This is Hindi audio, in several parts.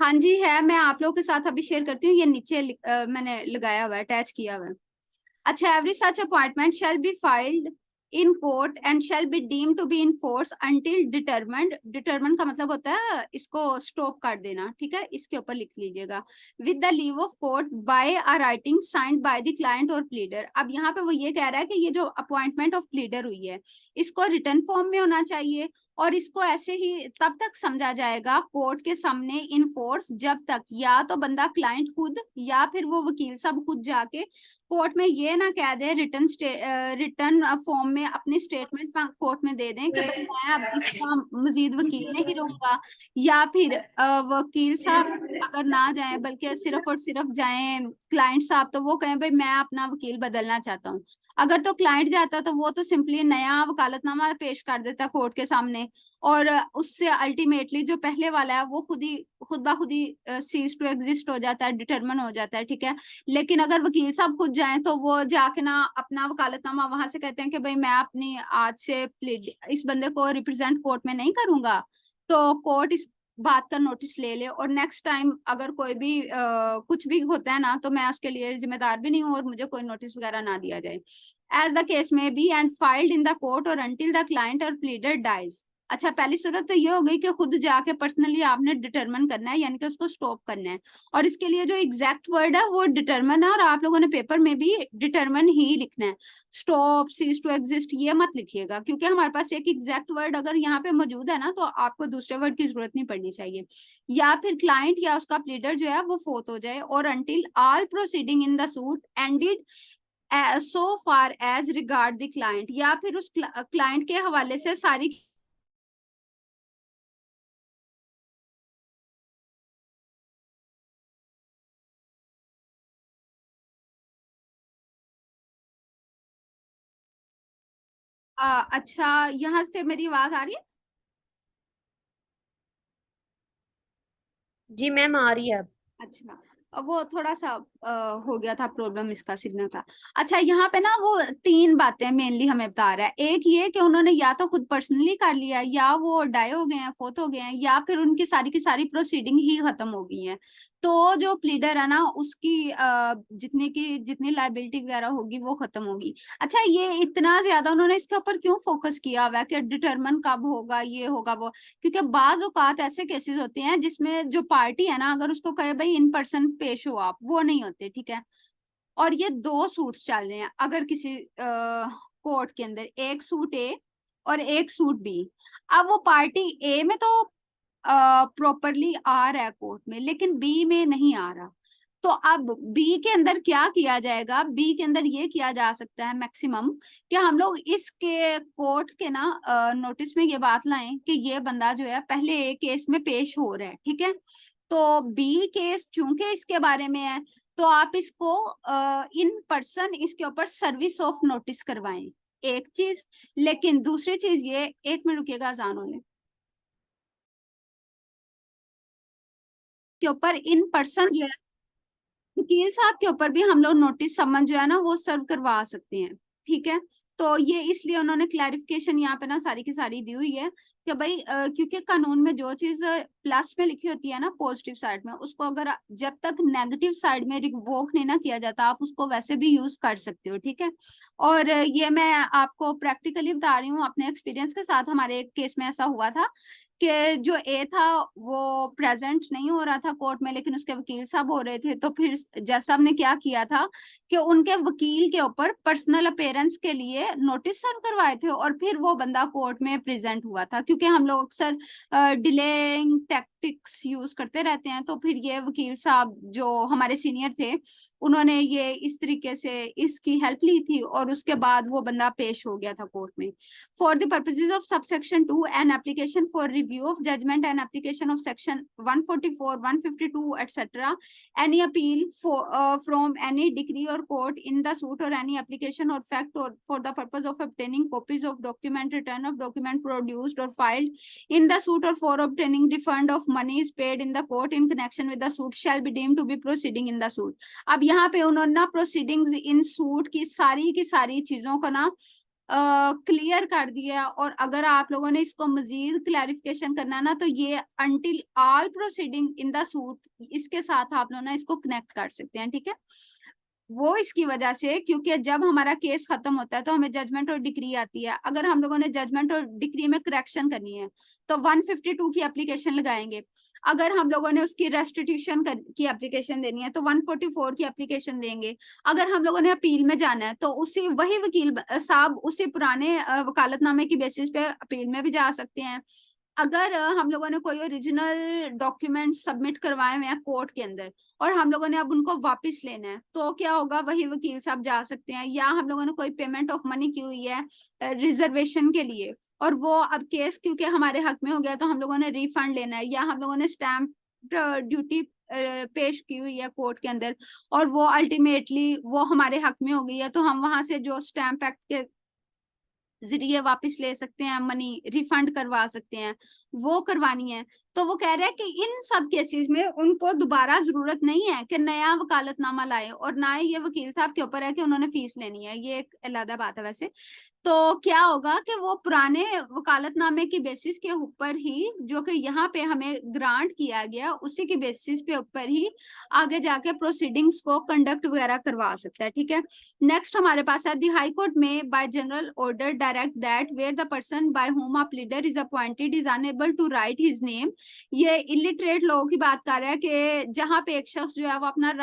हाँ जी है, मैं आप लोगों के साथ अभी शेयर करती हूँ। ये नीचे मैंने लगाया हुआ है, अटैच किया हुआ है। अच्छा, every such appointment shall be filed in court and shall be deem to be in force until determined. Determined का मतलब होता है इसको स्टॉप कर देना, ठीक है, इसके ऊपर लिख लीजिएगा। With the leave of court by a writing signed by the client और प्लीडर। अब यहाँ पे वो ये कह रहा है कि ये जो अपॉइंटमेंट ऑफ प्लीडर हुई है इसको रिटर्न फॉर्म में होना चाहिए, और इसको ऐसे ही तब तक समझा जाएगा कोर्ट के सामने इन फोर्स जब तक या तो बंदा क्लाइंट खुद या फिर वो वकील साहब खुद जाके कोर्ट में ये ना कह दे, रिटर्न फॉर्म में अपनी स्टेटमेंट कोर्ट में दे दें कि भाई मैं अब इसका मजीद वकील नहीं रहूंगा, या फिर वकील साहब अगर ना जाए बल्कि सिर्फ और सिर्फ जाए क्लाइंट साहब, तो वो कहें भाई मैं अपना वकील बदलना चाहता हूँ। अगर तो क्लाइंट जाता तो वो तो सिंपली नया वकालतनामा पेश कर देता कोर्ट के सामने, और उससे अल्टीमेटली जो पहले वाला है वो खुद ब खुद ही सीज टू एग्जिस्ट हो जाता है, डिटरमिन हो जाता है, ठीक है। लेकिन अगर वकील साहब खुद जाएं तो वो जाके ना अपना वकालतनामा वहां से कहते हैं कि भाई मैं अपनी आज से इस बंदे को रिप्रेजेंट कोर्ट में नहीं करूंगा, तो कोर्ट इस बात का नोटिस ले ले, और नेक्स्ट टाइम अगर कोई भी कुछ भी होता है ना तो मैं उसके लिए जिम्मेदार भी नहीं हूँ और मुझे कोई नोटिस वगैरह ना दिया जाए। एज द केस में be and filed in the court और अंटिल द क्लाइंट और प्लीडर डाइज। अच्छा, पहली सूरत तो ये हो गई कि खुद जाके पर्सनली आपने डिटरमिन करना है, यानी कि उसको स्टॉप करना है, और इसके लिए जो एग्जैक्ट वर्ड है वो डिटरमिन है, और आप लोगों ने पेपर में भी डिटरमिन ही लिखना है। स्टॉप, सीज टू एग्जिस्ट ये मत लिखिएगा, क्योंकि हमारे पास एक एग्जैक्ट वर्ड अगर यहाँ पे मौजूद है ना तो आपको दूसरे वर्ड की जरूरत नहीं पड़नी चाहिए। या फिर क्लाइंट या उसका प्लीडर जो है वो फोत हो जाए, और until all proceeding in the suit ended so far as regard the client, या फिर उस क्लाइंट के हवाले से सारी अच्छा, यहाँ से मेरी आवाज आ रही है? जी मैम आ रही है अब। अच्छा, वो थोड़ा सा हो गया था प्रॉब्लम, इसका सिग्नल था। अच्छा, यहाँ पे ना वो तीन बातें मेनली हमें बता रहा है। एक ये कि उन्होंने या तो खुद पर्सनली कर लिया, या वो डाई हो गए हैं, फोत हो गए हैं, या फिर उनकी सारी की सारी प्रोसीडिंग ही खत्म हो गई है। तो जो प्लीडर है ना उसकी जितनी लाइबिलिटी वगैरह होगी वो खत्म होगी। अच्छा, ये इतना ज्यादा उन्होंने इसके ऊपर क्यों फोकस किया हुआ है कि डिटरमिन कब होगा, ये होगा वो? क्योंकि बाज औकात ऐसे केसेस होते हैं जिसमें जो पार्टी है ना अगर उसको कहे भाई इन पर्सन पेश हो आप, वो नहीं होते, ठीक है। और ये दो सूट्स चल रहे हैं अगर किसी कोर्ट के अंदर, एक सूट ए और एक सूट बी। अब वो पार्टी ए में तो प्रॉपरली आ रहा है कोर्ट में, लेकिन बी में नहीं आ रहा। तो अब बी के अंदर क्या किया जाएगा? बी के अंदर ये किया जा सकता है मैक्सिमम कि हम लोग इसके कोर्ट के ना नोटिस में ये बात लाएं कि ये बंदा जो है पहले ए केस में पेश हो रहा है, ठीक है। तो बी केस चूंकि इसके बारे में है, तो आप इसको इन पर्सन इसके ऊपर सर्विस ऑफ नोटिस करवाएं, एक चीज। लेकिन दूसरी चीज ये, एक मिनट रुकिएगा, अजान होने के ऊपर इन पर्सन जो है वकील साहब के ऊपर भी हम लोग नोटिस समन जो है ना वो सर्व करवा सकते हैं, ठीक है। तो ये इसलिए उन्होंने क्लैरिफिकेशन यहाँ पे ना सारी की सारी दी हुई है कि भाई क्योंकि कानून में जो चीज प्लस में लिखी होती है ना पॉजिटिव साइड में, उसको अगर जब तक नेगेटिव साइड में रिवोक नहीं ना किया जाता आप उसको वैसे भी यूज कर सकते हो, ठीक है। और ये मैं आपको प्रैक्टिकली बता रही हूँ अपने एक्सपीरियंस के साथ। हमारे एक केस में ऐसा हुआ था कि जो ए था वो प्रेजेंट नहीं हो रहा था कोर्ट में, लेकिन उसके वकील साहब हो रहे थे। तो फिर जज साहब ने क्या किया था कि उनके वकील के ऊपर पर्सनल अपेयरेंस के लिए नोटिस सर्व करवाए थे, और फिर वो बंदा कोर्ट में प्रेजेंट हुआ था। क्योंकि हम लोग अक्सर डिलेइंग टैक्टिक्स यूज करते रहते हैं, तो फिर ये वकील साहब जो हमारे सीनियर थे उन्होंने ये इस तरीके से इसकी हेल्प ली थी, और उसके बाद वो बंदा पेश हो गया था कोर्ट में। For the purposes of subsection 2, an application for review of judgment and application of section 144, 152, etc. Any appeal from any decree or court in the suit, or any application or fact, or for the purpose of obtaining copies of document, return of document produced or filed in the suit, or for obtaining refund of monies paid in the court in connection with the suit shall be deemed to be proceeding in the suit. अब यहाँ पे उन्होंने ना प्रोसीडिंग्स इन सूट की सारी चीजों को ना क्लियर कर दिया। और अगर आप लोगों ने इसको मजीद क्लैरिफिकेशन करना ना, तो ये until all proceeding in the suit, इसके साथ आप लोग ना इसको कनेक्ट कर सकते हैं, ठीक है। वो इसकी वजह से, क्योंकि जब हमारा केस खत्म होता है तो हमें जजमेंट और डिक्री आती है। अगर हम लोगों ने जजमेंट और डिक्री में करेक्शन करनी है तो 152 की एप्लीकेशन लगाएंगे। अगर हम लोगों ने उसकी रेस्टिट्यूशन की एप्लीकेशन देनी है तो 144 की एप्लीकेशन देंगे। अगर हम लोगों ने अपील में जाना है तो उसी वही वकील साहब उसी पुराने वकालतनामे की बेसिस पे अपील में भी जा सकते हैं। अगर हम लोगों ने कोई ओरिजिनल डॉक्यूमेंट सबमिट करवाए हुए हैं कोर्ट के अंदर और हम लोगों ने अब उनको वापस लेना है, तो क्या होगा, वही वकील साहब जा सकते हैं। या हम लोगों ने कोई पेमेंट ऑफ मनी की हुई है रिजर्वेशन के लिए, और वो अब केस क्योंकि हमारे हक में हो गया तो हम लोगों ने रिफंड लेना है, या हम लोगों ने स्टैम्प ड्यूटी पेश की हुई है कोर्ट के अंदर और वो अल्टीमेटली वो हमारे हक में हो गई है, तो हम वहां से जो स्टैम्प एक्ट के जरिए वापस ले सकते हैं, मनी रिफंड करवा सकते हैं, वो करवानी है। तो वो कह रहे हैं कि इन सब केसेस में उनको दोबारा जरूरत नहीं है कि नया वकालतनामा लाए, और ना ही ये वकील साहब के ऊपर है कि उन्होंने फीस लेनी है, ये एक अलग बात है वैसे। तो क्या होगा कि वो पुराने वकालतनामे की बेसिस के ऊपर ही, जो कि यहाँ पे हमें ग्रांट किया गया, उसी की बेसिस पे ऊपर ही आगे जाके प्रोसीडिंग्स को कंडक्ट वगैरह करवा सकता है, ठीक है। नेक्स्ट हमारे पास है दी हाई कोर्ट में by general order direct that where the person by whom a pleader is appointed is unable to write his name. ये इलिटरेट लोगों की बात कर रहा है कि जहाँ पे एक शख्स जो है वो अपना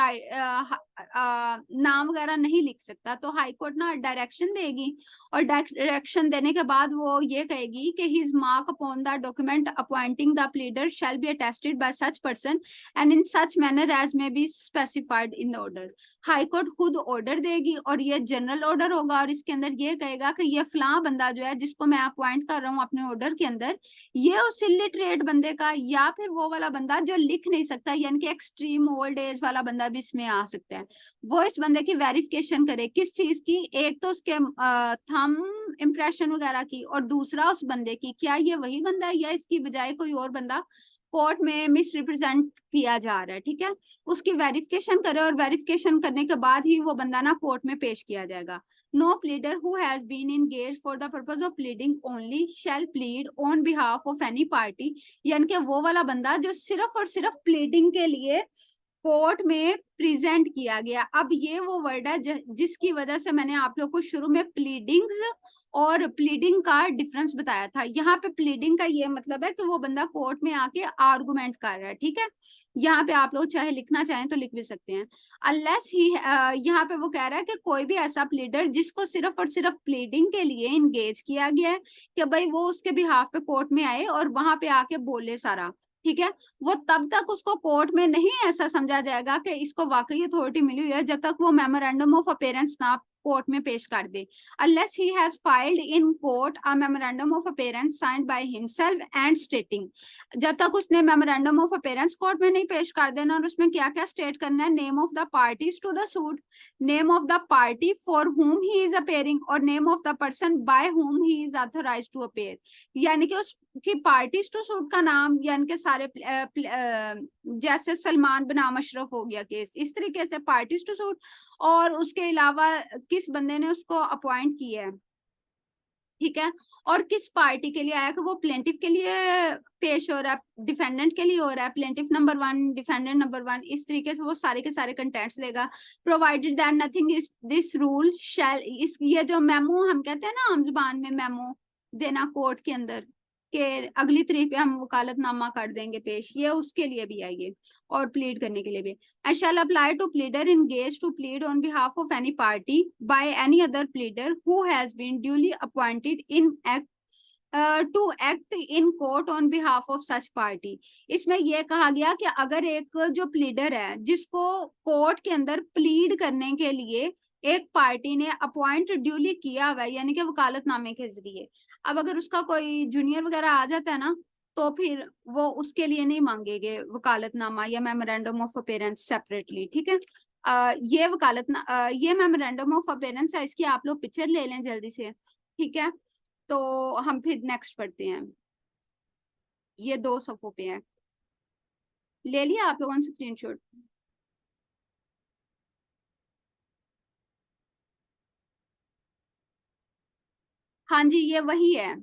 नाम वगैरह नहीं लिख सकता, तो हाई कोर्ट ना डायरेक्शन देगी, और डायरेक्शन देने के बाद वो ये कहेगी कि his mark upon the document appointing the pleader shall be attested by such person and in such manner as may be specified in the order. High court खुद ऑर्डर देगी और ये जनरल ऑर्डर होगा, और इसके अंदर ये कहेगा कि ये फलां बंदा जो है जिसको मैं अपॉइंट कर रहा हूँ अपने ऑर्डर के अंदर, ये उस इलिटरेट बंदे का या फिर वो वाला बंदा जो लिख नहीं सकता, यानी कि एक्सट्रीम ओल्ड एज वाला बंदा भी इसमें आ सकता है, वो इस बंदे की वेरिफिकेशन करे। किस चीज की? एक तो उसके थंब इम्प्रेशन वगैरह की, और दूसरा उस बंदे की क्या ये वही बंदा है या इसकी बजाय कोई और बंदा कोर्ट में मिस रिप्रेजेंट किया जा रहा है, ठीक है। उसकी वेरिफिकेशन करे, और वेरिफिकेशन करने के बाद ही वो बंदा ना कोर्ट में पेश किया जाएगा। No pleader who has been engaged for the purpose of pleading only shall plead on behalf of any party, यानी कि वो वाला बंदा जो सिर्फ और सिर्फ प्लीडिंग के लिए कोर्ट में प्रेजेंट किया गया। अब ये वो वर्ड है जिसकी वजह से मैंने आप लोग को शुरू में प्लीडिंग्स और प्लीडिंग का डिफरेंस बताया था। यहाँ पे प्लीडिंग का ये मतलब है कि वो बंदा कोर्ट में आके आर्गुमेंट कर रहा है, ठीक है। यहाँ पे आप लोग चाहे लिखना चाहें तो लिख भी सकते हैं। अनलेस ही यहाँ पे वो कह रहा है कि कोई भी ऐसा प्लीडर जिसको सिर्फ और सिर्फ प्लीडिंग के लिए इंगेज किया गया है कि भाई वो उसके बिहाफ पे कोर्ट में आए और वहां पे आके बोले सारा, ठीक है, वो तब तक उसको कोर्ट में नहीं ऐसा समझा जाएगा कि इसको वाकई अथॉरिटी मिली हुई है जब तक वो मेमोरेंडम ऑफ अपेयरेंस ना कोर्ट में पेश कर दे। Unless he has filed in court a memorandum of appearance signed by himself and stating, जब तक उसने मेमोरेंडम ऑफ अपेयरेंस कोर्ट में नहीं पेश कर देना, और उसमें क्या क्या स्टेट करना है, name of the parties to the suit, name of the party for whom he is appearing, और name of the person by whom he is authorised to appear. यानी कि उस कि पार्टीज टू सूट का नाम, यानी कि सारे जैसे सलमान बनाम अशरफ हो गया केस, इस तरीके से पार्टीज टू सूट, और उसके अलावा किस बंदे ने उसको अपॉइंट किया है, ठीक है, और किस पार्टी के लिए आया कि वो प्लेंटिफ के लिए पेश हो रहा है, डिफेंडेंट के लिए हो रहा है, प्लेंटिफ नंबर 1, डिफेंडेंट नंबर 1, इस तरीके से वो सारे के सारे कंटेंट्स देगा। Provided that nothing is this rule shall, इस ये जो मेमो हम कहते हैं ना आम जुबान में मेमो देना कोर्ट के अंदर के अगली तारीख पे हम वकालतनामा कर देंगे पेश, ये उसके लिए भी है ये, और प्लीड करने के लिए भी। I shall apply to pleader engaged to plead on behalf of any party by any other pleader who has been duly appointed in act to act in court on behalf of such party। इसमें यह कहा गया कि अगर एक जो प्लीडर है जिसको कोर्ट के अंदर प्लीड करने के लिए एक पार्टी ने अपॉइंट ड्यूली किया हुआ है, यानी कि वकालतनामे के जरिए, अब अगर उसका कोई जूनियर वगैरह आ जाता है ना, तो फिर वो उसके लिए नहीं मांगेंगे वकालतनामा या मेमोरेंडम ऑफ अपेयरेंस सेपरेटली, ठीक है। ये मेमोरेंडम ऑफ अपेयरेंस है, इसकी आप लोग पिक्चर ले लें जल्दी से, ठीक है। तो हम फिर नेक्स्ट पढ़ते हैं, ये 2 सफ़ों पे है, ले लिया आप लोगों ने स्क्रीनशॉट? हाँ जी, ये वही है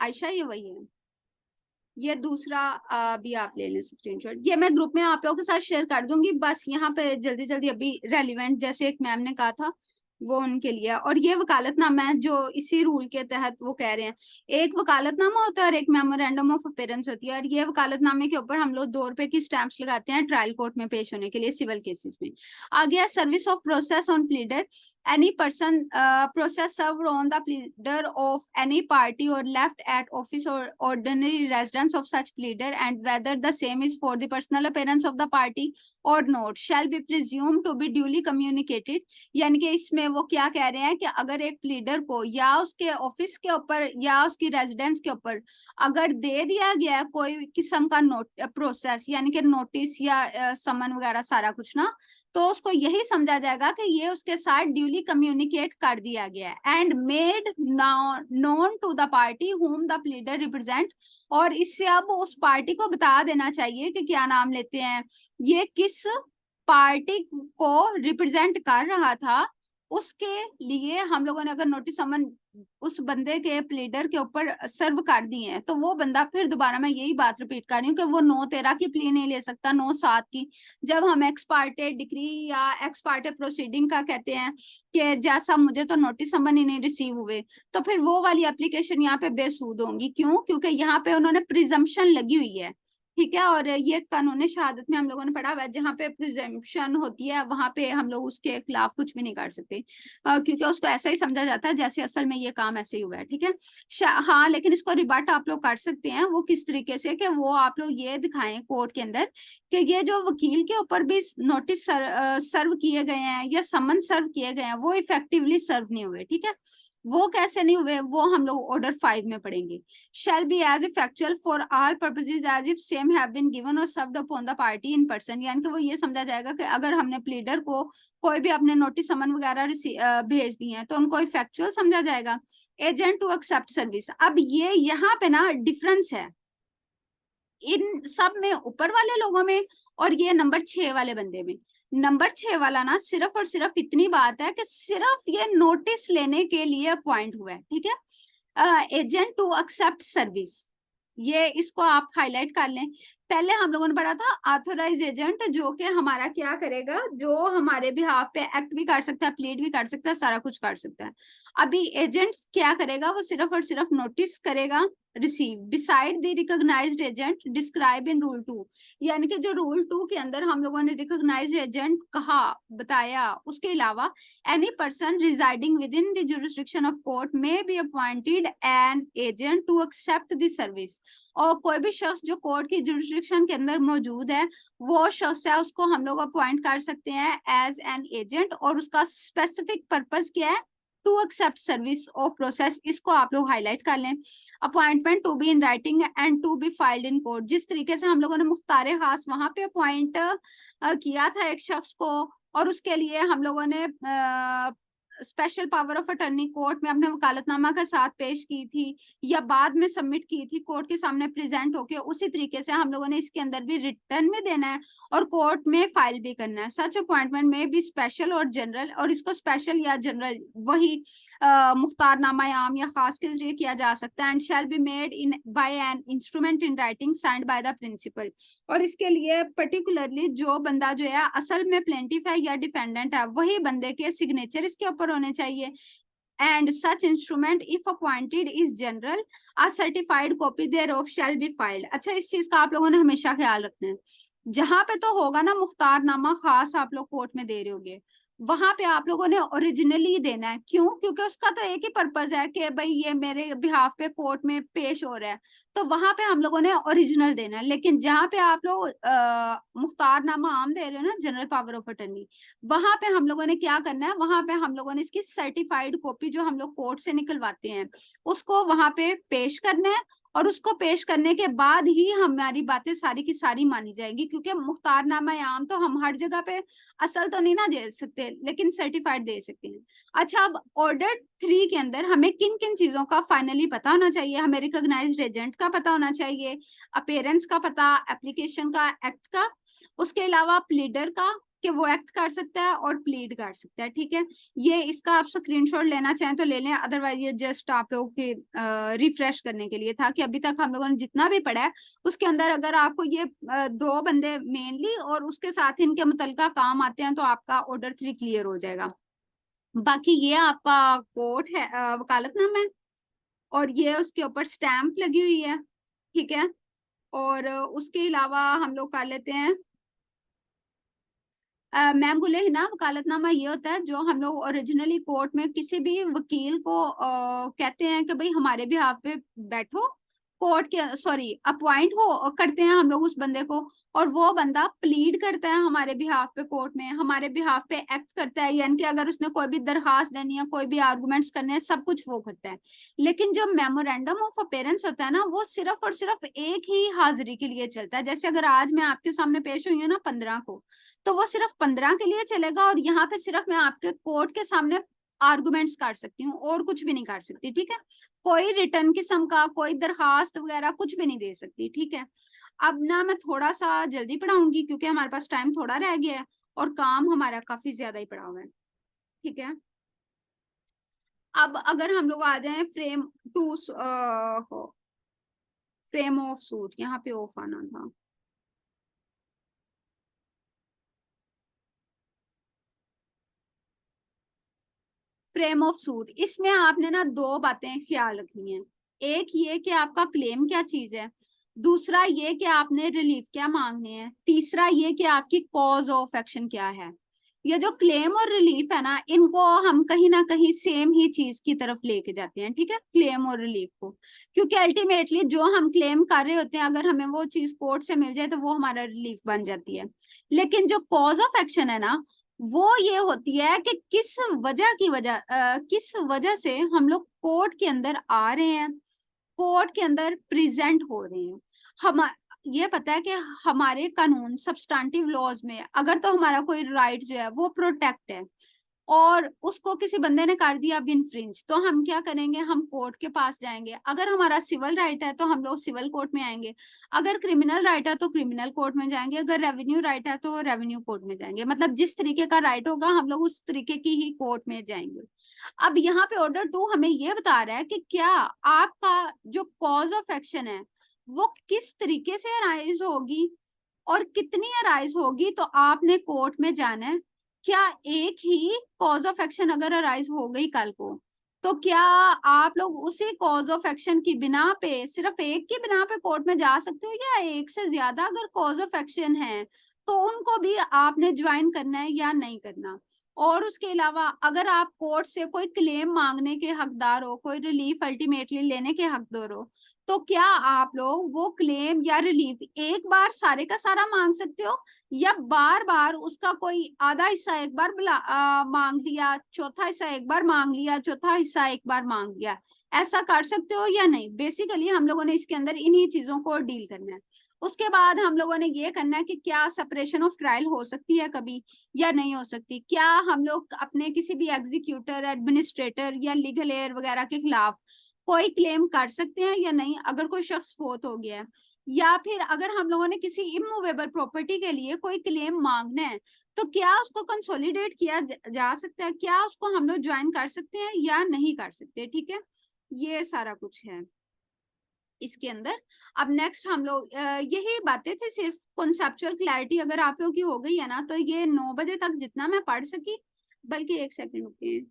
आयशा, ये वही है। ये दूसरा भी आप ले लें स्क्रीनशॉट, ये मैं ग्रुप में आप लोगों के साथ शेयर कर दूंगी। बस यहाँ पे जल्दी जल्दी अभी रेलिवेंट, जैसे एक मैम ने कहा था वो उनके लिए। और ये वकालतनामा है जो इसी रूल के तहत वो कह रहे हैं। एक वकालतनामा होता है और एक मेमोरेंडम ऑफ अपीयरेंस होती है। और ये वकालतनामे के ऊपर हम लोग 2 रुपए की स्टैंप्स लगाते हैं ट्रायल कोर्ट में पेश होने के लिए सिविल केसेस में। आ गया service of process on pleader. any person process served on the pleader of any party or left at office or ordinary residence of such pleader, and whether the same is for the personal appearance of the party or not, shall be presumed to be duly communicated। यानी कि इसमें वो क्या कह रहे हैं कि अगर एक प्लीडर को या उसके ऑफिस के ऊपर या उसकी रेजिडेंस के ऊपर अगर दे दिया गया कोई किस्म का प्रोसेस, यानी कि नोटिस या समन वगैरह सारा कुछ ना, तो उसको यही समझा जाएगा कि ये उसके साथ ड्यूली कम्युनिकेट कर दिया गया है। And made known to the party whom the pleader represent. और इससे अब उस पार्टी को बता देना चाहिए कि क्या नाम लेते हैं, ये किस पार्टी को रिप्रेजेंट कर रहा था। उसके लिए हम लोगों ने अगर नोटिस समन उस बंदे के प्लीडर के ऊपर सर्व कर दिए हैं, तो वो बंदा फिर दोबारा, मैं यही बात रिपीट कर रही हूँ कि वो 9/13 की प्ली नहीं ले सकता, 9/7 की। जब हम एक्स पार्टे डिक्री या एक्स पार्टे प्रोसीडिंग का कहते हैं कि जैसा मुझे तो नोटिस समन ही नहीं रिसीव हुए, तो फिर वो वाली एप्लीकेशन यहाँ पे बेसूद होंगी। क्यों? क्योंकि यहाँ पे उन्होंने प्रिजम्पशन लगी हुई है, ठीक है। और ये कानूनी शहादत में हम लोगों ने पढ़ा हुआ है, जहाँ पे प्रिजम्पशन होती है वहां पे हम लोग उसके खिलाफ कुछ भी नहीं कर सकते, क्योंकि उसको ऐसा ही समझा जाता है जैसे असल में ये काम ऐसे ही हुआ है, ठीक है। हाँ, लेकिन इसको रिबट आप लोग कर सकते हैं। वो किस तरीके से कि वो आप लोग ये दिखाएं कोर्ट के अंदर कि ये जो वकील के ऊपर भी नोटिस सर्व किए गए हैं या समन सर्व किए गए हैं, वो इफेक्टिवली सर्व नहीं हुए, ठीक है। वो कैसे नहीं हुए, वो हम लोग ऑर्डर 5 में पढ़ेंगे। shall be as effectual for all purposes as if same have been given or served upon the party in person। यानी कि वो ये समझा जाएगा कि अगर हमने प्लीडर को कोई भी अपने नोटिस समन वगैरह भेज दिए हैं तो उनको इफेक्चुअल समझा जाएगा। एजेंट टू एक्सेप्ट सर्विस, अब ये यहाँ पे ना डिफरेंस है इन सब में, ऊपर वाले लोगों में और ये नंबर 6 वाले बंदे में। नंबर 6 वाला ना सिर्फ और सिर्फ इतनी बात है कि सिर्फ ये नोटिस लेने के लिए अपॉइंट हुआ है, ठीक है। एजेंट टू एक्सेप्ट सर्विस, ये इसको आप हाईलाइट कर लें। पहले हम लोगों ने पढ़ा था ऑथोराइज एजेंट, जो कि हमारा क्या करेगा, जो हमारे बिहाफ पे एक्ट भी कर सकता है, प्लीड भी कर सकता है, सारा कुछ कर सकता है। अभी एजेंट क्या करेगा, वो सिर्फ और सिर्फ नोटिस करेगा receive beside the recognised agent describe in rule 2। यानी कि जो रूल 2 के अंदर हम लोगों ने रिकॉग्नाइज्ड एजेंट कहा, बताया, उसके अलावा any person residing within the jurisdiction of court may be appointed an agent to accept the service। और कोई भी शख्स जो कोर्ट की जुरिस्डिक्शन के अंदर मौजूद है, वो शख्स है, उसको हम लोग अपॉइंट कर सकते हैं एज एन एजेंट। और उसका स्पेसिफिक पर्पस क्या है, to accept service of process. इसको आप लोग हाईलाइट कर लें। Appointment to be in writing and to be filed in court. जिस तरीके से हम लोगों ने मुख्तार खास वहां पे अपॉइंट किया था एक शख्स को, और उसके लिए हम लोगों ने special power of attorney court में अपने वकालतनामा के साथ पेश की थी या बाद में सबमिट की थी कोर्ट के सामने प्रेजेंट होके, उसी तरीके से हम लोगों ने इसके अंदर भी रिटर्न में देना है और कोर्ट में फाइल भी करना है। सच अपॉइंटमेंट में भी स्पेशल और जनरल, और इसको स्पेशल या जनरल वही मुख्तारनामा आम या खास के जरिए किया जा सकता है। And shall be made in by an instrument in writing signed by the principal. और इसके लिए पर्टिकुलरली जो बंदा जो है असल में प्लेंटिफ है या डिफेंडेंट है, वही बंदे के सिग्नेचर इसके ऊपर होने चाहिए। And such instrument if appointed is general, a certified copy thereof shall be filed. अच्छा, इस चीज का आप लोगों ने हमेशा ख्याल रखना है। जहां पे तो होगा ना मुख्तारनामा खास आप लोग कोर्ट में दे रहे होगे, वहां पे आप लोगों ने ओरिजिनली देना है। क्यों? क्योंकि उसका तो एक ही पर्पज है कि भाई ये मेरे बिहाफ पे कोर्ट में पेश हो रहा है, तो वहां पे हम लोगों ने ओरिजिनल देना है। लेकिन जहां पे आप लोग मुख्तारनामा आम दे रहे हो ना, जनरल पावर ऑफ अटर्नी, वहां पे हम लोगों ने क्या करना है, वहां पे हम लोगों ने इसकी सर्टिफाइड कॉपी जो हम लोग कोर्ट से निकलवाते हैं उसको वहां पे पेश करना है। और उसको पेश करने के बाद ही हमारी बातें सारी की सारी मानी जाएगी, क्योंकि मुख्तारनामा आम तो हम हर जगह पे असल तो नहीं ना दे सकते, लेकिन सर्टिफाइड दे सकते हैं। अच्छा, अब ऑर्डर 3 के अंदर हमें किन किन चीजों का फाइनली पता होना चाहिए। हमें रिकॉग्नाइज्ड एजेंट का पता होना चाहिए, अपीयरेंस का पता, एप्लीकेशन का, एक्ट का, उसके अलावा प्लीडर का कि वो एक्ट कर सकता है और प्लीड कर सकता है, ठीक है। ये इसका आप स्क्रीनशॉट लेना चाहें तो ले लें, अदरवाइज ये जस्ट आप लोगों के रिफ्रेश करने के लिए था कि अभी तक हम लोगों ने जितना भी पढ़ा है उसके अंदर अगर आपको ये दो बंदे मेनली और उसके साथ इनके मुतलका काम आते हैं तो आपका ऑर्डर 3 क्लियर हो जाएगा। बाकी ये आपका कोर्ट है, वकालतनामा है, और ये उसके ऊपर स्टैंप लगी हुई है, ठीक है। और उसके अलावा हम लोग कर लेते हैं, मैम बोले है ना, वकालतनामा ये होता है जो हम लोग ओरिजिनली कोर्ट में किसी भी वकील को कहते हैं कि भाई हमारे बिहाफ पे बैठो, कोर्ट के सॉरी अपॉइंट हो करते हैं हम लोग उस बंदे को, और वो बंदा प्लीड करता है हमारे बिहाफ पे कोर्ट में, हमारे बिहाफ पे एक्ट करता है, यानी कि अगर उसने कोई भी दरखास्त देनी है, कोई भी आर्गुमेंट्स करने हैं, सब कुछ वो करता है। लेकिन जो मेमोरेंडम ऑफ अपेयरेंस होता है ना, वो सिर्फ और सिर्फ एक ही हाजिरी के लिए चलता है। जैसे अगर आज मैं आपके सामने पेश हुई हूँ ना 15 को, तो वो सिर्फ 15 के लिए चलेगा, और यहाँ पे सिर्फ मैं आपके कोर्ट के सामने आर्गुमेंट्स कर सकती हूँ और कुछ भी नहीं कर सकती, ठीक है। कोई रिटर्न किस्म का कोई दरखास्त वगैरह कुछ भी नहीं दे सकती, ठीक है। अब ना मैं थोड़ा सा जल्दी पढ़ाऊंगी क्योंकि हमारे पास टाइम थोड़ा रह गया है और काम हमारा काफी ज्यादा ही पड़ा हुआ है, ठीक है। अब अगर हम लोग आ जाएं frame two, frame of suit, यहाँ पे ऑफ आना था, फ्रेम ऑफ सूट, इसमें आपने ना दो बातें ख्याल रखनी है। एक ये कि आपका क्लेम क्या चीज है, दूसरा ये कि आपने रिलीफ क्या मांगने हैं, तीसरा ये कि आपकी कॉज ऑफ एक्शन क्या है। ये जो क्लेम और रिलीफ है ना, इनको हम कहीं ना कहीं सेम ही चीज की तरफ लेके जाते हैं, ठीक है, क्लेम और रिलीफ को। क्योंकि अल्टीमेटली जो हम क्लेम कर रहे होते हैं, अगर हमें वो चीज कोर्ट से मिल जाए तो वो हमारा रिलीफ बन जाती है। लेकिन जो कॉज ऑफ एक्शन है ना, वो ये होती है कि किस वजह से हम लोग कोर्ट के अंदर आ रहे हैं, कोर्ट के अंदर प्रेजेंट हो रहे हैं। हम ये पता है कि हमारे कानून सब्सटेंटिव लॉज में अगर तो हमारा कोई राइट जो है वो प्रोटेक्ट है, और उसको किसी बंदे ने कर दिया इनफ्रिंज, तो हम क्या करेंगे, हम कोर्ट के पास जाएंगे। अगर हमारा सिविल राइट है तो हम लोग सिविल कोर्ट में आएंगे, अगर क्रिमिनल राइट है तो क्रिमिनल कोर्ट में जाएंगे, अगर रेवेन्यू राइट है तो रेवेन्यू कोर्ट में जाएंगे। मतलब जिस तरीके का राइट होगा हम लोग उस तरीके की ही कोर्ट में जाएंगे। अब यहाँ पे ऑर्डर 2 हमें ये बता रहा है कि क्या आपका जो कॉज ऑफ एक्शन है वो किस तरीके से अराइज होगी और कितनी अराइज होगी, तो आपने कोर्ट में जाना है। क्या एक ही कॉज ऑफ एक्शन अगर अराइज हो गई कल को, तो क्या आप लोग उसी कॉज ऑफ एक्शन की बिना पे, सिर्फ एक की बिना पे कोर्ट में जा सकते हो, या एक से ज्यादा अगर कॉज ऑफ एक्शन है तो उनको भी आपने ज्वाइन करना है या नहीं करना। और उसके अलावा अगर आप कोर्ट से कोई क्लेम मांगने के हकदार हो, कोई रिलीफ अल्टीमेटली लेने के हकदार हो, तो क्या आप लोग वो क्लेम या रिलीफ एक बार सारे का सारा मांग सकते हो, या बार बार उसका कोई आधा हिस्सा एक बार मांग लिया, चौथा हिस्सा एक बार मांग लिया, चौथा हिस्सा एक बार मांग लिया, ऐसा कर सकते हो या नहीं। बेसिकली हम लोगों ने इसके अंदर इन्हीं चीजों को डील करना है। उसके बाद हम लोगों ने ये करना है कि क्या सेपरेशन ऑफ ट्रायल हो सकती है कभी या नहीं हो सकती, क्या हम लोग अपने किसी भी एग्जीक्यूटर, एडमिनिस्ट्रेटर या लीगल एयर वगैरह के खिलाफ कोई क्लेम कर सकते हैं या नहीं, अगर कोई शख्स फोत हो गया है, या फिर अगर हम लोगों ने किसी इमूवेबल प्रॉपर्टी के लिए कोई क्लेम मांगना है, तो क्या उसको कंसोलिडेट किया जा सकता है, क्या उसको हम लोग ज्वाइन कर सकते हैं या नहीं कर सकते, ठीक है। ये सारा कुछ है इसके अंदर। अब नेक्स्ट हम लोग यही बातें थी, सिर्फ कॉन्सेप्चुअल क्लैरिटी अगर आप लोगों की हो गई है ना, तो ये 9 बजे तक जितना मैं पढ़ सकी, बल्कि एक सेकंड रुकिए,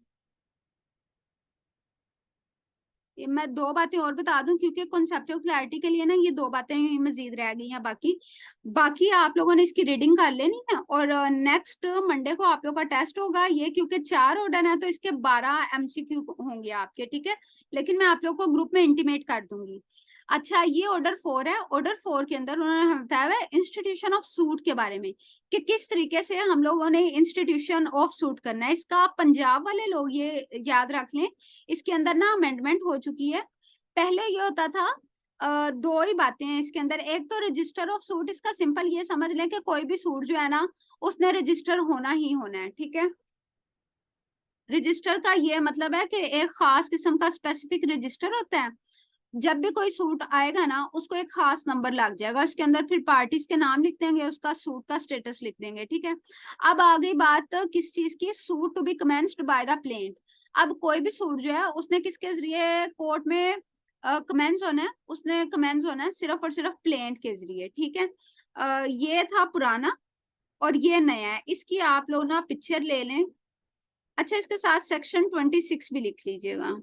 ये मैं दो बातें और बता दूं क्योंकि कॉन्सेप्चुअल क्लैरिटी के लिए ना ये दो बातें ही मजीद रह गई हैं। बाकी बाकी आप लोगों ने इसकी रीडिंग कर लेनी है, और नेक्स्ट मंडे को आप लोग का टेस्ट होगा ये, क्योंकि 4 ऑर्डर है तो इसके 12 एमसीक्यू होंगे आपके, ठीक है। लेकिन मैं आप लोग को ग्रुप में इंटीमेट कर दूंगी। अच्छा, ये ऑर्डर 4 है, ऑर्डर 4 के अंदर उन्होंने हमें बताया हुआ है इंस्टीट्यूशन ऑफ सूट के बारे में, कि किस तरीके से हम लोगों ने इंस्टीट्यूशन ऑफ सूट करना है। इसका पंजाब वाले लोग ये याद रख लें, इसके अंदर ना अमेंडमेंट हो चुकी है। पहले ये होता था, दो ही बातें हैं इसके अंदर। एक तो रजिस्टर ऑफ सूट, इसका सिंपल ये समझ लें कि कोई भी सूट जो है ना उसने रजिस्टर होना ही होना है, ठीक है। रजिस्टर का ये मतलब है कि एक खास किस्म का स्पेसिफिक रजिस्टर होता है, जब भी कोई सूट आएगा ना उसको एक खास नंबर लग जाएगा, उसके अंदर फिर पार्टीज के नाम लिख देंगे, उसका सूट का स्टेटस लिख देंगे, ठीक है। अब आ गई बात किस चीज की, suit to be commenced by the plaint. अब कोई भी सूट जो है उसने किसके जरिए कोर्ट में कमेंस होना है, उसने कमेंस होना है सिर्फ और सिर्फ प्लेंट के जरिए, ठीक है। ये था पुराना और ये नया है, इसकी आप लोग ना पिक्चर ले लें। अच्छा, इसके साथ सेक्शन 26 भी लिख लीजिएगा।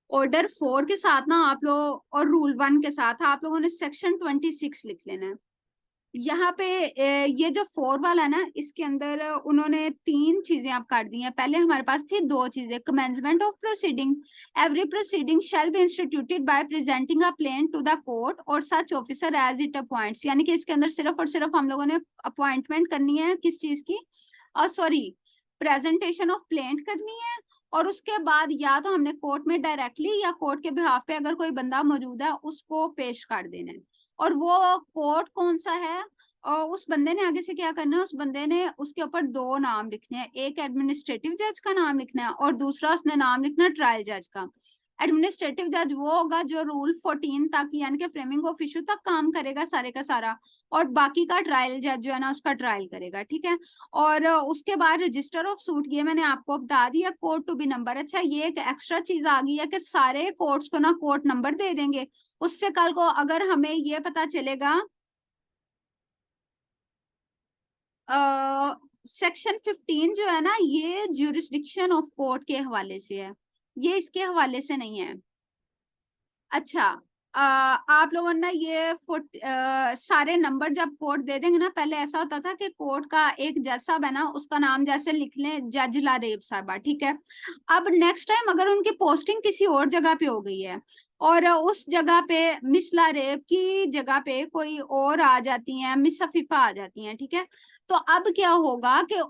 ऑर्डर 4 के साथ ना आप लोग और रूल 1 के साथ आप लोगों ने सेक्शन 26 लिख लेना है। यहाँ पे ये जो 4 वाला है ना, इसके अंदर उन्होंने 3 चीजें आप काट दी हैं। पहले हमारे पास थी 2 चीजें, commencement of proceeding, every proceeding shall be instituted by presenting a plain to the court और such officer as it appoints. यानी कि इसके अंदर सिर्फ और सिर्फ हम लोगों ने अपॉइंटमेंट करनी है किस चीज की, और सॉरी प्रेजेंटेशन ऑफ प्लेंट करनी है, और उसके बाद या तो हमने कोर्ट में डायरेक्टली या कोर्ट के बिहाफ पे अगर कोई बंदा मौजूद है उसको पेश कर देना है। और वो कोर्ट कौन सा है और उस बंदे ने आगे से क्या करना है, उस बंदे ने उसके ऊपर 2 नाम लिखने हैं, एक एडमिनिस्ट्रेटिव जज का नाम लिखना है और दूसरा उसने नाम लिखना है ट्रायल जज का। एडमिनिस्ट्रेटिव जज वो होगा जो रूल 14 तक यानी कि फ्रेमिंग ऑफ इशू तक काम करेगा सारे का सारा, और बाकी का ट्रायल जज जो है ना उसका ट्रायल करेगा, ठीक है। और उसके बाद रजिस्टर ऑफ सूट, ये मैंने आपको बता दिया, कोर्ट टू बी नंबर। अच्छा, ये एक एक्स्ट्रा चीज आ गई है कि सारे कोर्ट्स को ना कोर्ट नंबर दे देंगे। उससे कल को अगर हमें ये पता चलेगा सेक्शन 15 जो है ना ये ज्यूरिस्डिक्शन ऑफ कोर्ट के हवाले से है, ये इसके हवाले से नहीं है। अच्छा, आप लोगों ने ये सारे नंबर जब कोर्ट दे देंगे ना, पहले ऐसा होता था कि कोर्ट का एक जज साहब है ना उसका नाम जैसे लिख लें जज लारेब साहबा, ठीक है। अब नेक्स्ट टाइम अगर उनकी पोस्टिंग किसी और जगह पे हो गई है और उस जगह पे मिस लारेब की जगह पे कोई और आ जाती है, मिस सफीफा आ जाती हैं, ठीक है। तो अब क्या होगा कि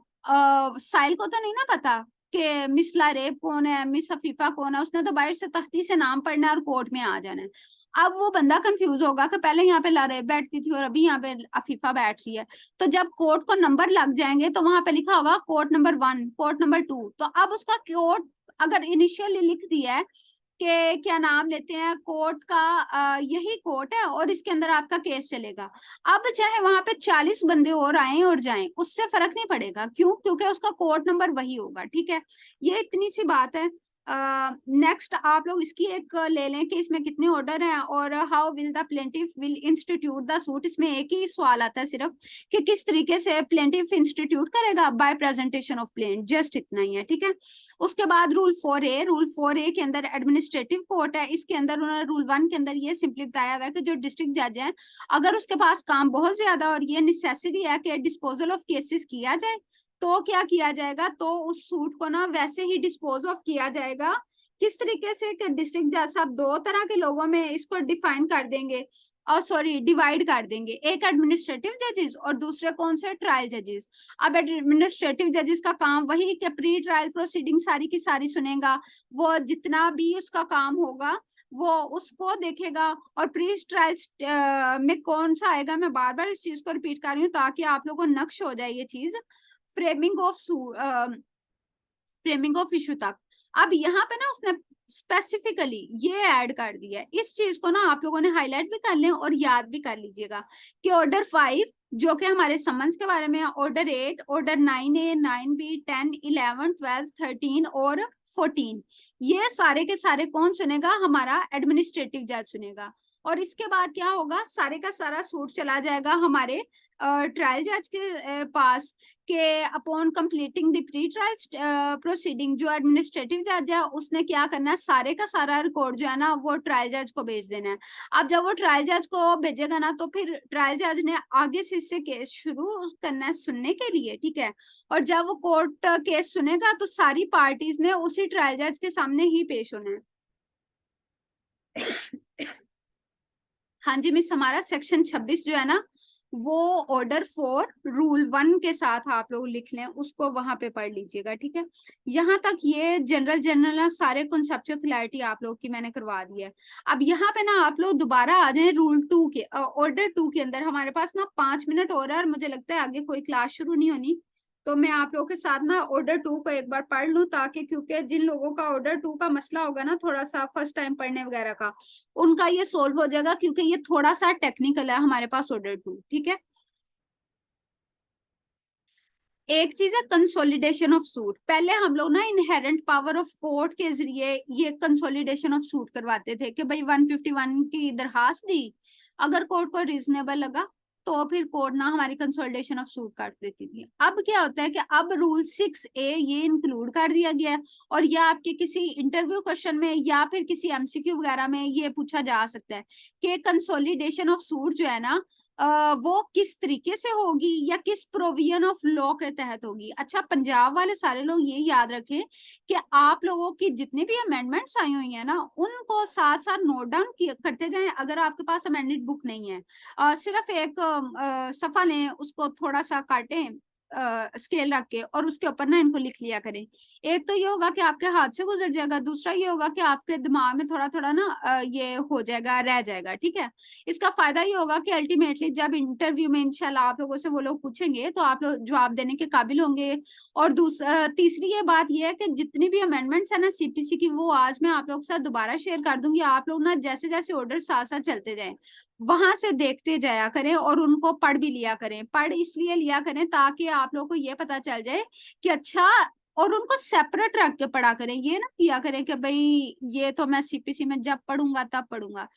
साइल को तो नहीं ना पता कि मिस लारेब कौन है, मिस सफीफा कौन है, उसने तो बाहर से तख्ती से नाम पढ़ना है और कोर्ट में आ जाना है। अब वो बंदा कंफ्यूज होगा कि पहले यहाँ पे लारेब बैठती थी और अभी यहाँ पे अफीफा बैठ रही है। तो जब कोर्ट को नंबर लग जाएंगे तो वहां पे लिखा होगा कोर्ट नंबर 1, कोर्ट नंबर 2। तो अब उसका कोर्ट अगर इनिशियली लिख दिया है कि क्या नाम लेते हैं कोर्ट का, यही कोर्ट है और इसके अंदर आपका केस चलेगा। अब चाहे वहां पे 40 बंदे और आए और जाएं उससे फर्क नहीं पड़ेगा, क्यों? क्योंकि उसका कोर्ट नंबर वही होगा, ठीक है। ये इतनी सी बात है। नेक्स्ट आप लोग इसकी एक ले लें कि इसमें कितने ऑर्डर हैं और how will the plaintiff will institute the suit. इसमें एक ही सवाल आता है सिर्फ कि किस तरीके से प्लेंटिफ इंस्टीट्यूट करेगा, by presentation of plaint, just इतना ही है, ठीक है। उसके बाद रूल 4A, रूल 4A के अंदर एडमिनिस्ट्रेटिव कोर्ट है, इसके अंदर उन्होंने रूल 1 के अंदर ये सिंपली बताया हुआ है कि जो डिस्ट्रिक्ट जज है अगर उसके पास काम बहुत ज्यादा और ये नेसेसरी है कि डिस्पोजल ऑफ केसेस किया जाए तो क्या किया जाएगा, तो उस सूट को ना वैसे ही डिस्पोज ऑफ किया जाएगा। किस तरीके से कि डिस्ट्रिक्ट जज साहब 2 तरह के लोगों में इसको डिफाइन कर देंगे और सॉरी डिवाइड कर देंगे, एक एडमिनिस्ट्रेटिव जजेस और दूसरे कौन से ट्रायल जजेस। अब एडमिनिस्ट्रेटिव जजेस का काम वही कि प्री ट्रायल प्रोसीडिंग सारी की सारी सुनेगा, वो जितना भी उसका काम होगा वो उसको देखेगा। और प्री ट्रायल में कौन सा आएगा, मैं बार बार इस चीज को रिपीट कर रही हूँ ताकि आप लोगों को नक्श हो जाए ये चीज, framing of framing of issue तक। अब यहाँ पे ना उसने स्पेसिफिकली ये ऐड कर दिया है, इस चीज को ना आप लोगों ने हाईलाइट भी कर लें और याद भी कर लीजिएगा कि ऑर्डर 5 जो कि हमारे समन्स के बारे में है, ऑर्डर 8, ऑर्डर 9A, 9B, 10, 11, 12, 13 और 14, ये सारे के सारे कौन सुनेगा, हमारा एडमिनिस्ट्रेटिव जज सुनेगा। और इसके बाद क्या होगा, सारे का सारा सूट चला जाएगा हमारे ट्रायल जज के पास के upon completing the pre trial proceeding जो एडमिनिस्ट्रेटिव जज है उसने क्या करना है, सारे का सारा रिकॉर्ड जो है ना वो ट्रायल जज को भेज देना है। अब जब वो ट्रायल जज को भेजेगा ना तो फिर ट्रायल जज ने आगे से इससे केस शुरू करना है सुनने के लिए, ठीक है। और जब वो कोर्ट केस सुनेगा तो सारी पार्टीज ने उसी ट्रायल जज के सामने ही पेश होना है। हाँ जी मिस, हमारा सेक्शन 26 जो है ना वो ऑर्डर 4 रूल 1 के साथ आप लोग लिख लें, उसको वहां पे पढ़ लीजिएगा, ठीक है। यहाँ तक ये जनरल सारे कॉन्सेप्चुअल क्लैरिटी आप लोग की मैंने करवा दी है। अब यहाँ पे ना आप लोग दोबारा आ जाए रूल 2 के ऑर्डर 2 के अंदर। हमारे पास ना 5 मिनट हो रहा है और मुझे लगता है आगे कोई क्लास शुरू नहीं होनी, तो मैं आप लोगों के साथ ना ऑर्डर 2 को एक बार पढ़ लूं, ताकि क्योंकि जिन लोगों का ऑर्डर 2 का मसला होगा ना, थोड़ा सा फर्स्ट टाइम पढ़ने वगैरह का, उनका ये सोल्व हो जाएगा, क्योंकि ये थोड़ा सा टेक्निकल है हमारे पास ऑर्डर 2। ठीक है, एक चीज है कंसोलिडेशन ऑफ सूट। पहले हम लोग ना इनहेरेंट पावर ऑफ कोर्ट के जरिए ये कंसोलिडेशन ऑफ सूट करवाते थे कि भाई 151 की दरखास्त दी, अगर कोर्ट को रीजनेबल लगा तो फिर कोर्ट ना हमारी कंसोलिडेशन ऑफ सूट कर देती थी। अब क्या होता है कि अब रूल 6A ये इंक्लूड कर दिया गया है, और यह आपके किसी इंटरव्यू क्वेश्चन में या फिर किसी MCQ वगैरह में ये पूछा जा सकता है कि कंसोलिडेशन ऑफ सूट जो है ना वो किस तरीके से होगी या किस प्रोविजन ऑफ लॉ के तहत होगी। अच्छा, पंजाब वाले सारे लोग ये याद रखें कि आप लोगों की जितनी भी अमेंडमेंट्स आई हुई है ना, उनको साथ साथ नोट डाउन करते जाएं। अगर आपके पास अमेंडेड बुक नहीं है, सिर्फ एक सफा लें, उसको थोड़ा सा काटें स्केल रख के, और उसके ऊपर ना इनको लिख लिया करें। एक तो ये होगा कि आपके हाथ से गुजर जाएगा, दूसरा ये होगा कि आपके दिमाग में थोड़ा थोड़ा ना ये हो जाएगा, रह जाएगा। ठीक है, इसका फायदा ये होगा कि अल्टीमेटली जब इंटरव्यू में इंशाल्लाह आप लोगों से वो लोग पूछेंगे तो आप लोग जवाब देने के काबिल होंगे। और तीसरी ये बात ये है कि जितनी भी अमेंडमेंट्स है ना CPC की, वो आज मैं आप लोगों के साथ दोबारा शेयर कर दूंगी। आप लोग ना जैसे जैसे ऑर्डर साथ साथ चलते जाएं, वहां से देखते जाया करें और उनको पढ़ भी लिया करें। पढ़ इसलिए लिया करें ताकि आप लोगों को ये पता चल जाए कि अच्छा, और उनको सेपरेट रख के पढ़ा करें। ये ना किया करें कि भाई ये तो मैं CPC में जब पढ़ूंगा तब पढ़ूंगा।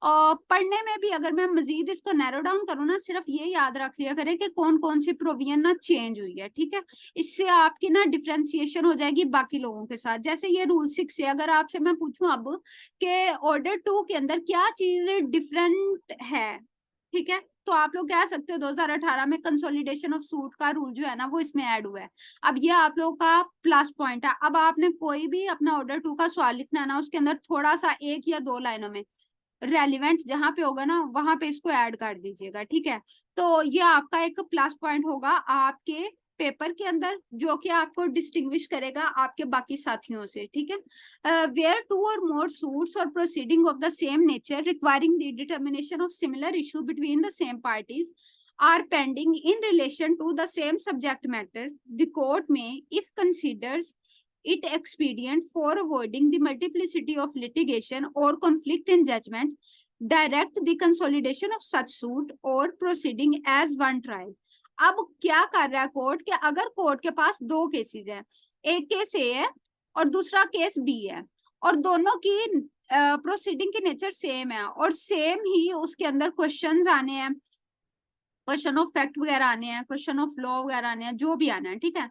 और पढ़ने में भी अगर मैं मजीद इसको नैरो डाउन करूँ ना, सिर्फ ये याद रख लिया करें कि कौन कौन सी प्रोविजन ना चेंज हुई है। ठीक है, इससे आपकी ना डिफ्रेंसिएशन हो जाएगी बाकी लोगों के साथ। जैसे ये रूल 6 से अगर आपसे मैं पूछूं अब कि ऑर्डर 2 के अंदर क्या चीज डिफरेंट है, ठीक है, तो आप लोग कह सकते हो 2018 में कंसोलिडेशन ऑफ सूट का रूल जो है ना वो इसमें ऐड हुआ है। अब ये आप लोगों का प्लस पॉइंट है। अब आपने कोई भी अपना ऑर्डर 2 का सवाल लिखना है ना, उसके अंदर थोड़ा सा 1 या 2 लाइनों में रेलिवेंट जहां पे होगा ना, वहां पे इसको ऐड कर दीजिएगा। ठीक है, तो ये आपका एक प्लस पॉइंट होगा आपके पेपर के अंदर, जो कि आपको डिस्टिंग्विश करेगा आपके बाकी साथियों से। ठीक है, वेयर 2 और मोर सूट्स और proceeding of the same nature requiring the determination of similar issue between the same parties are pending in relation to the same subject matter, the court may, if considers it expedient for avoiding the multiplicity of litigation or conflict in judgment, direct the consolidation of such suit or proceeding as one trial. अब क्या कर रहा है कोर्ट कि अगर कोर्ट के पास 2 केसेस हैं, एक केस A है और दूसरा केस B है, और दोनों की प्रोसीडिंग की नेचर सेम है और सेम ही उसके अंदर क्वेश्चंस आने हैं, क्वेश्चन ऑफ फैक्ट वगैरह आने हैं, क्वेश्चन ऑफ लॉ वगैरह आने हैं, जो भी आना है। ठीक है,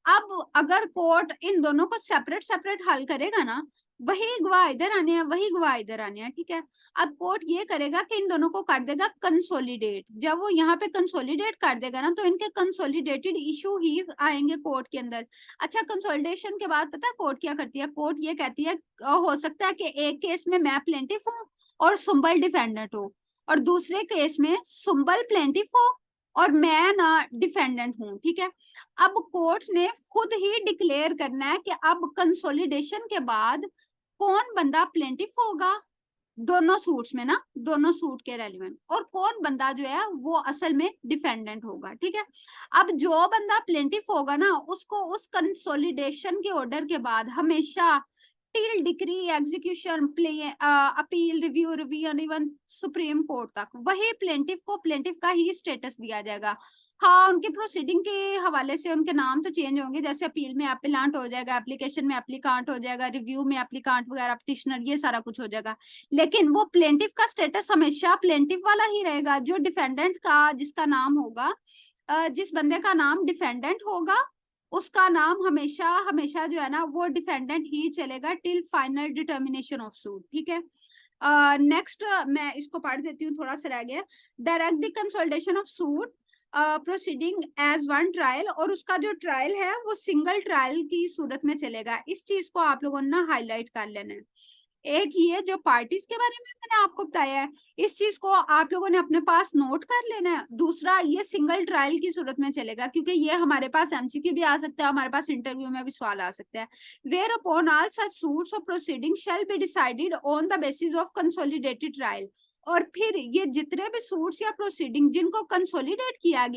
अब अगर कोर्ट इन दोनों को सेपरेट सेपरेट हल करेगा ना, वही गवाह इधर आने हैं, वही गवाह इधर आने हैं। ठीक है, अब कोर्ट ये करेगा कि इन दोनों को कर देगा कंसोलिडेट। जब वो यहाँ पे कंसोलिडेट कर देगा ना, तो इनके कंसोलिडेटेड इशू ही आएंगे कोर्ट के अंदर। अच्छा, कंसोलिडेशन के बाद पता है कोर्ट क्या करती है? कोर्ट ये कहती है हो सकता है कि एक केस में मैं प्लेंटिफ हूँ और सुंबल डिफेंडेंट हूँ, और दूसरे केस में सुंबल प्लेंटिफ हो और मैं ना डिफेंडेंट हूं। ठीक है, अब कोर्ट ने खुद ही डिक्लेयर करना है कि अब कंसोलिडेशन के बाद कौन बंदा प्लेंटिफ होगा दोनों सूट्स में ना, दोनों सूट के रेलिवेंट, और कौन बंदा जो है वो असल में डिफेंडेंट होगा। ठीक है, अब जो बंदा प्लेंटिफ होगा ना, उसको उस कंसोलिडेशन के ऑर्डर के बाद हमेशा till decree execution appeal review revision even supreme court तक वही प्लेंटिफ को प्लेंटिफ का ही स्टेटस दिया जाएगा। हाँ, उनके प्रोसीडिंग के हवाले से उनके नाम तो चेंज होंगे, जैसे अपील में एप्लीकांट हो जाएगा, एप्लीकेशन में एप्लीकांट हो जाएगा, रिव्यू में एप्लीकांट वगैरह, पिटिशनर, ये सारा कुछ हो जाएगा। लेकिन वो प्लेंटिफ का स्टेटस हमेशा प्लेंटिफ वाला ही रहेगा। जो डिफेंडेंट का जिसका नाम होगा, जिस बंदे का नाम डिफेंडेंट होगा, उसका नाम हमेशा हमेशा जो है ना वो डिफेंडेंट ही चलेगा till final determination of suit. ठीक है, नेक्स्ट मैं इसको पढ़ देती हूँ, थोड़ा सा रह गया। Direct the consolidation of suit proceeding as one trial, और उसका जो ट्रायल है वो सिंगल ट्रायल की सूरत में चलेगा। इस चीज को आप लोगों ने ना हाईलाइट कर लेना है। एक ये जो पार्टीज के बारे में मैंने आपको बताया है, इस चीज को आप लोगों ने अपने पास नोट कर लेना है। दूसरा, ये सिंगल ट्रायल की सूरत में चलेगा, क्योंकि ये हमारे पास MCQ भी आ सकता है, हमारे पास इंटरव्यू में भी सवाल आ सकता है। Where upon all such suits of proceeding shall be decided on the basis of consolidated trial. और फिर ये जितने भी सूट्स या प्रोसीडिंग जिनको कंसोलिडेट किया गया